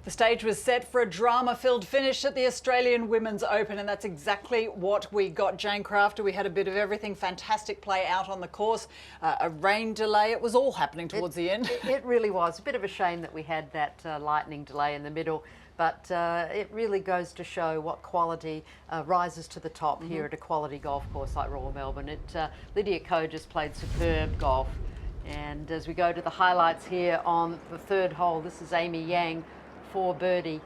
The stage was set for a drama-filled finish at the Australian Women's Open, and that's exactly what we got. Jane Crafter, we had a bit of everything. Fantastic play out on the course, a rain delay. It was all happening towards the end. It really was. A bit of a shame that we had that lightning delay in the middle, but it really goes to show what quality rises to the top here at a quality golf course like Royal Melbourne. Lydia Ko just played superb golf. And as we go to the highlights here on the third hole, this is Amy Yang for birdie.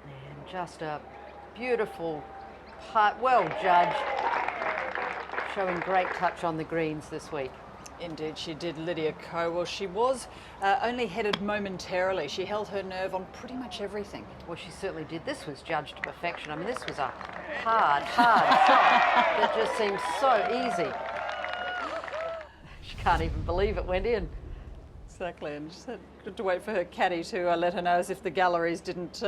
And just a beautiful putt, well judged, showing great touch on the greens this week. Indeed, she did, Lydia Ko. Well, she was only headed momentarily. She held her nerve on pretty much everything. Well, she certainly did. This was judged to perfection. I mean, this was a hard shot that just seemed so easy. She can't even believe it went in. Exactly, and just had to wait for her caddy to let her know, as if the galleries didn't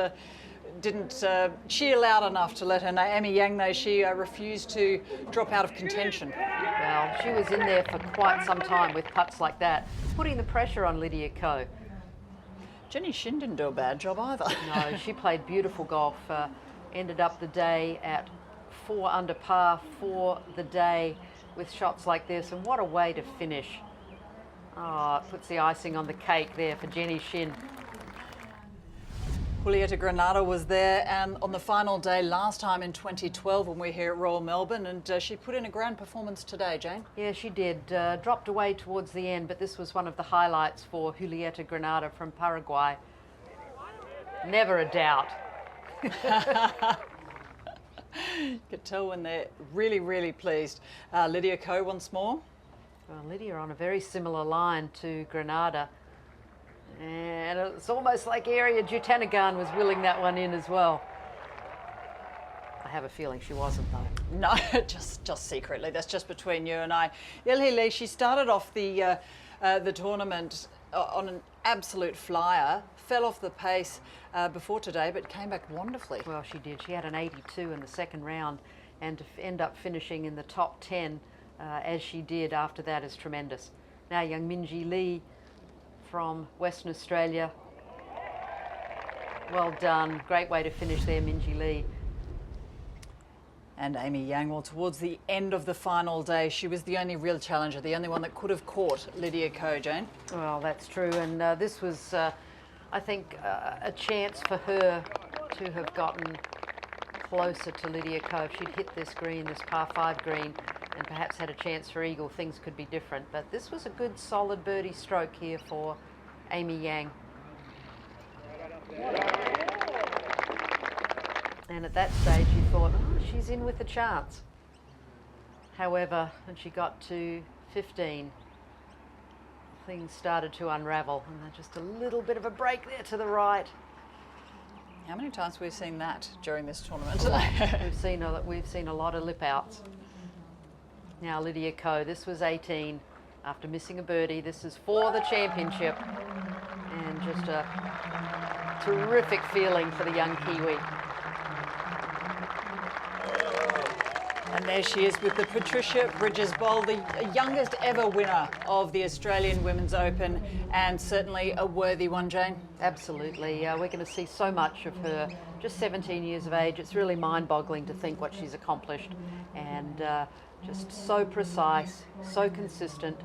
cheer loud enough to let her know. Amy Yang, though, she refused to drop out of contention. Well, she was in there for quite some time with putts like that, putting the pressure on Lydia Ko. Jenny Shin didn't do a bad job either. No, she played beautiful golf. Ended up the day at 4 under par for the day with shots like this, and what a way to finish. Oh, it puts the icing on the cake there for Jenny Shin. Julieta Granada was there and on the final day last time in 2012 when we were here at Royal Melbourne, and she put in a grand performance today, Jane. Yeah, she did. Dropped away towards the end, but this was one of the highlights for Julieta Granada from Paraguay. Never a doubt. You could tell when they're really, really pleased. Lydia Ko once more. Well, Lydia on a very similar line to Granada. And it's almost like Area Jutanagan was willing that one in as well. I have a feeling she wasn't, though. No, just secretly. That's just between you and I. Ilhi, she started off the tournament on an absolute flyer, fell off the pace before today, but came back wonderfully. Well, she did. She had an 82 in the second round, and to end up finishing in the top 10 as she did after that is tremendous. Now young Minjee Lee from Western Australia. Well done. Great way to finish there, Minjee Lee. And Amy Yang, well, towards the end of the final day, she was the only real challenger, the only one that could have caught Lydia Ko, Jane. Well, that's true. And this was, I think, a chance for her to have gotten closer to Lydia Ko. If she'd hit this green, this par 5 green, and perhaps had a chance for eagle, things could be different. But this was a good, solid birdie stroke here for Amy Yang. And at that stage, you thought, oh, she's in with a chance. However, when she got to 15, things started to unravel, and then just a little bit of a break there to the right. How many times have we seen that during this tournament? We've seen a lot of lip outs. Now Lydia Ko, this was 18 after missing a birdie. This is for the championship, and just a terrific feeling for the young Kiwi. And there she is with the Patricia Bridges Bowl, the youngest ever winner of the Australian Women's Open, and certainly a worthy one, Jane. Absolutely. We're going to see so much of her. Just 17 years of age. It's really mind-boggling to think what she's accomplished, and just so precise, so consistent,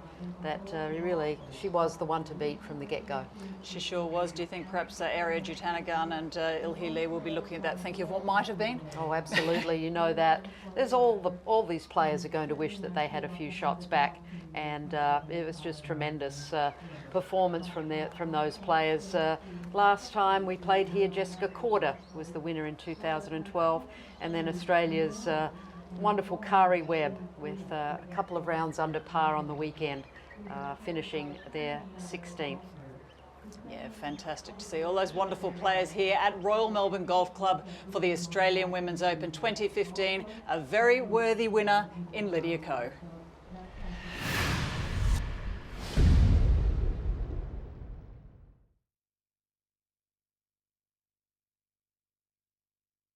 that really she was the one to beat from the get-go. She sure was. Do you think perhaps Area Jutanagan and Ilhi Lee will be looking at that, thinking of what might have been? Oh, absolutely. You know that. There's all these players are going to wish that they had a few shots back, and it was just tremendous performance from those players. Last time we played here, Jessica Corder was the winner in 2012, and then Australia's wonderful Kari Webb with a couple of rounds under par on the weekend, finishing their 16th. Yeah, fantastic to see all those wonderful players here at Royal Melbourne Golf Club for the Australian Women's Open 2015. A very worthy winner in Lydia Ko.